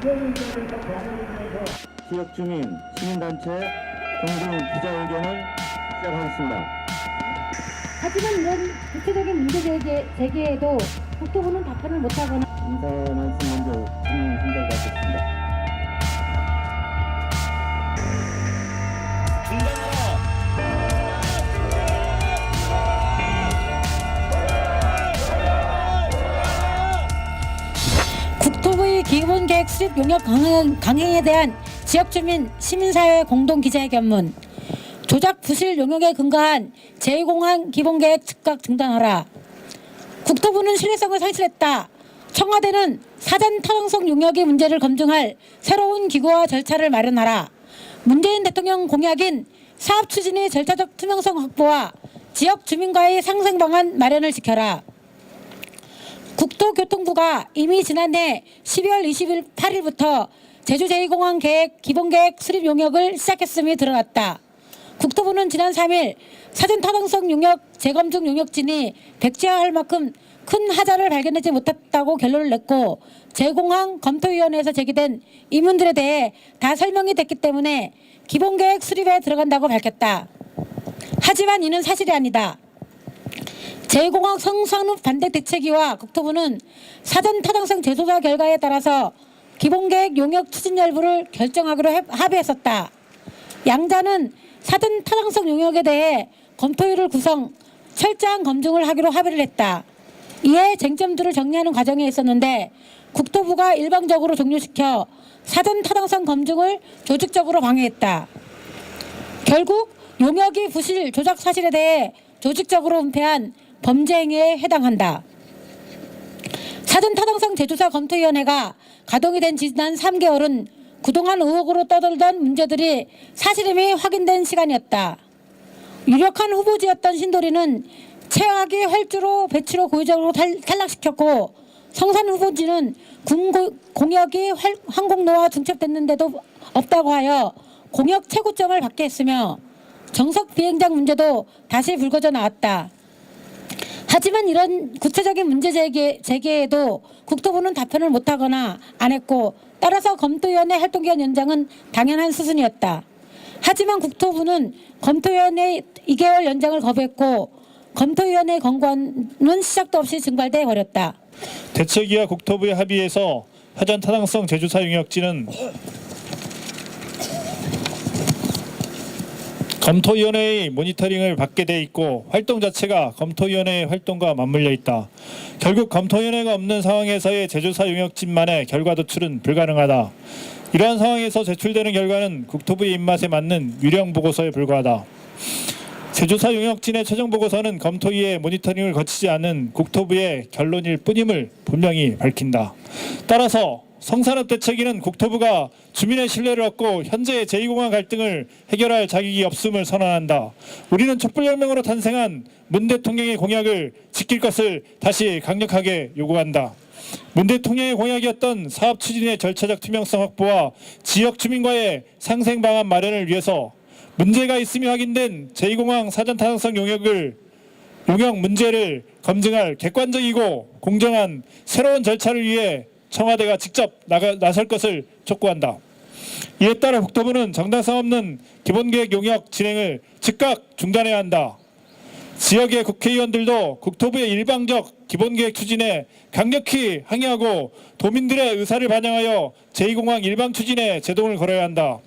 지역 주민, 시민단체 공동 기자회견을 시작하겠습니다. 하지만 이런 구체적인 문제 제기에도 국토부는 답변을 못하거나 인사 말씀 먼저 진행 순서를 갖겠습니다. 국토부의 기본계획 수립 용역 강행에 대한 지역주민 시민사회 공동기자회견문. 조작 부실 용역에 근거한 제2공항 기본계획 즉각 중단하라. 국토부는 신뢰성을 상실했다. 청와대는 사전 타당성 용역의 문제를 검증할 새로운 기구와 절차를 마련하라. 문재인 대통령 공약인 사업 추진의 절차적 투명성 확보와 지역 주민과의 상생 방안 마련을 지켜라. 국토교통부가 이미 지난해 12월 28일부터 제주 제2공항 계획 기본계획 수립 용역을 시작했음이 드러났다. 국토부는 지난 3일 사전 타당성 용역 재검증 용역진이 백지화할 만큼 큰 하자를 발견하지 못했다고 결론을 냈고, 제 공항 검토위원회에서 제기된 의문들에 대해 다 설명이 됐기 때문에 기본계획 수립에 들어간다고 밝혔다. 하지만 이는 사실이 아니다. 제2공항 성산후 반대 대책위와 국토부는 사전 타당성 재조사 결과에 따라서 기본계획 용역 추진 여부를 결정하기로 합의했었다. 양자는 사전 타당성 용역에 대해 검토위를 구성, 철저한 검증을 하기로 합의를 했다. 이에 쟁점들을 정리하는 과정에 있었는데 국토부가 일방적으로 종료시켜 사전 타당성 검증을 조직적으로 방해했다. 결국 용역이 부실 조작 사실에 대해 조직적으로 은폐한 범죄 행위에 해당한다. 사전 타당성 재조사 검토위원회가 가동이 된 지난 3개월은 그동안 의혹으로 떠돌던 문제들이 사실임이 확인된 시간이었다. 유력한 후보지였던 신도리는 최악의 활주로 배치로 고의적으로 탈락시켰고, 성산 후보지는 군 공역이 항공로와 중첩됐는데도 없다고 하여 공역 최고점을 받게 했으며 정석 비행장 문제도 다시 불거져 나왔다. 하지만 이런 구체적인 문제 제기에도 국토부는 답변을 못하거나 안 했고, 따라서 검토위원회 활동기간 연장은 당연한 수순이었다. 하지만 국토부는 검토위원회 2개월 연장을 거부했고, 검토위원회 권고안은 시작도 없이 증발돼 버렸다. 대책위와 국토부의 합의에서 사전 타당성 재조사 용역지는 검토위원회의 모니터링을 받게 돼 있고, 활동 자체가 검토위원회의 활동과 맞물려 있다. 결국 검토위원회가 없는 상황에서의 재조사 용역진만의 결과 도출은 불가능하다. 이러한 상황에서 제출되는 결과는 국토부의 입맛에 맞는 유령 보고서에 불과하다. 재조사 용역진의 최종 보고서는 검토위의 모니터링을 거치지 않은 국토부의 결론일 뿐임을 분명히 밝힌다. 따라서 성산업 대책위는 국토부가 주민의 신뢰를 얻고 현재의 제2공항 갈등을 해결할 자격이 없음을 선언한다. 우리는 촛불혁명으로 탄생한 문 대통령의 공약을 지킬 것을 다시 강력하게 요구한다. 문 대통령의 공약이었던 사업 추진의 절차적 투명성 확보와 지역 주민과의 상생 방안 마련을 위해서 문제가 있음이 확인된 제2공항 사전 타당성 용역 문제를 검증할 객관적이고 공정한 새로운 절차를 위해 청와대가 직접 나설 것을 촉구한다. 이에 따라 국토부는 정당성 없는 기본계획 용역 진행을 즉각 중단해야 한다. 지역의 국회의원들도 국토부의 일방적 기본계획 추진에 강력히 항의하고 도민들의 의사를 반영하여 제2공항 일방 추진에 제동을 걸어야 한다.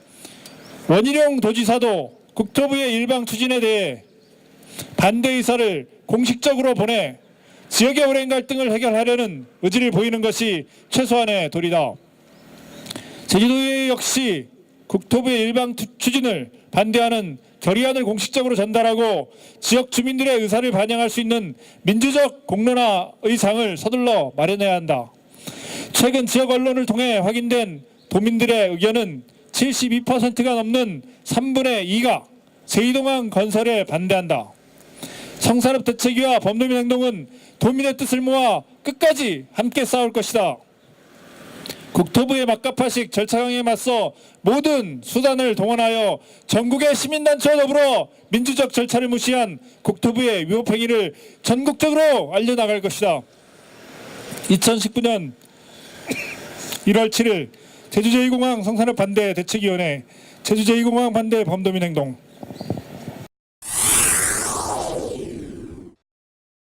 원희룡 도지사도 국토부의 일방 추진에 대해 반대 의사를 공식적으로 보내 지역의 오랜 갈등을 해결하려는 의지를 보이는 것이 최소한의 도리다. 제주도에 역시 국토부의 일방 추진을 반대하는 결의안을 공식적으로 전달하고 지역 주민들의 의사를 반영할 수 있는 민주적 공론화의 장을 서둘러 마련해야 한다. 최근 지역 언론을 통해 확인된 도민들의 의견은 72%가 넘는 3분의 2가 제2공항 건설에 반대한다. 성산업 대책위와 범도민 행동은 도민의 뜻을 모아 끝까지 함께 싸울 것이다. 국토부의 막가파식 절차 강행에 맞서 모든 수단을 동원하여 전국의 시민단체와 더불어 민주적 절차를 무시한 국토부의 위법행위를 전국적으로 알려나갈 것이다. 2019년 1월 7일 제주 제2공항 성산업 반대 대책위원회, 제주 제2공항 반대 범도민 행동,